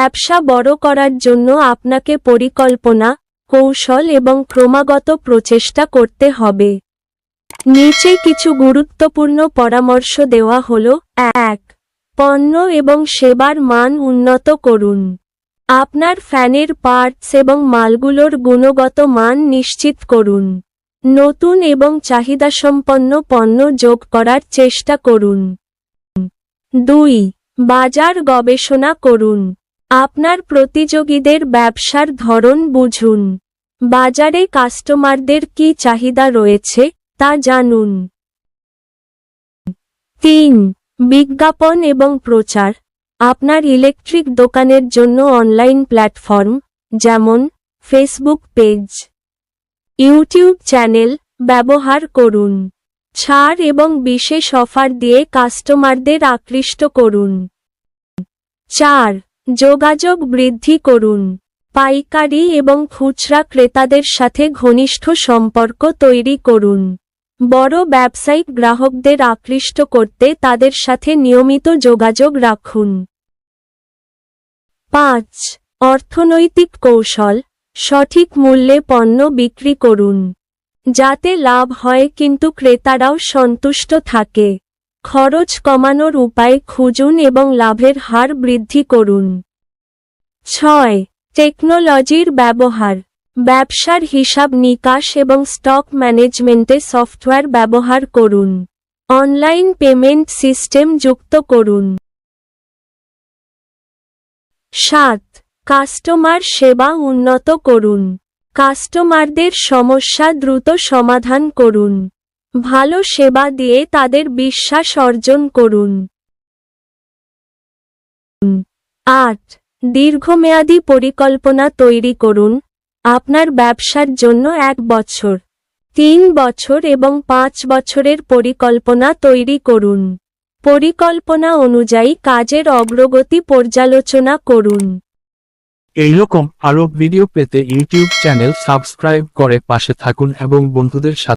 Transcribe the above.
ব্যবসা বড় করার জন্য আপনাকে পরিকল্পনা, কৌশল এবং ক্রমাগত প্রচেষ্টা করতে হবে। নিচে কিছু গুরুত্বপূর্ণ পরামর্শ দেওয়া হলো। 1. পণ্য এবং সেবার মান উন্নত করুন। আপনার ফ্যানের পার্টস এবং মালগুলোর গুণগত মান নিশ্চিত করুন। নতুন এবং চাহিদাসম্পন্ন পণ্য যোগ করার চেষ্টা করুন। 2. বাজার গবেষণা করুন। আপনার প্রতিযোগীদের ব্যবসার ধরন বুঝুন। বাজারে কাস্টমারদের কী চাহিদা রয়েছে তা জানুন। 3. বিজ্ঞাপন এবং প্রচার। আপনার ইলেকট্রিক দোকানের জন্য অনলাইন প্ল্যাটফর্ম, যেমন ফেসবুক পেজ, ইউটিউব চ্যানেল ব্যবহার করুন। ছাড় এবং বিশেষ অফার দিয়ে কাস্টমারদের আকৃষ্ট করুন। 4. যোগাযোগ বৃদ্ধি করুন। পাইকারি এবং খুচরা ক্রেতাদের সাথে ঘনিষ্ঠ সম্পর্ক তৈরি করুন। বড় ব্যবসায়িক গ্রাহকদের আকৃষ্ট করতে তাদের সাথে নিয়মিত যোগাযোগ রাখুন। 5. অর্থনৈতিক কৌশল। সঠিক মূল্যে পণ্য বিক্রি করুন, যাতে লাভ হয় কিন্তু ক্রেতারাও সন্তুষ্ট থাকে। খরচ কমানোর উপায় খুঁজুন এবং লাভের হার বৃদ্ধি করুন। 6. টেকনোলজির ব্যবহার। ব্যবসার হিসাব নিকাশ এবং স্টক ম্যানেজমেন্টে সফটওয়্যার ব্যবহার করুন। অনলাইন পেমেন্ট সিস্টেম যুক্ত করুন। 7. কাস্টমার সেবা উন্নত করুন। কাস্টমারদের সমস্যা দ্রুত সমাধান করুন। ভালো সেবা দিয়ে তাদের বিশ্বাস অর্জন করুন। 8. দীর্ঘমেয়াদী পরিকল্পনা তৈরি করুন। আপনার ব্যবসার জন্য 1 বছর, 3 বছর এবং 5 বছরের পরিকল্পনা তৈরি করুন। পরিকল্পনা অনুযায়ী কাজের অগ্রগতি পর্যালোচনা করুন। এইরকম আরো ভিডিও পেতে ইউটিউব চ্যানেল সাবস্ক্রাইব করে পাশে থাকুন এবং বন্ধুদের সাথে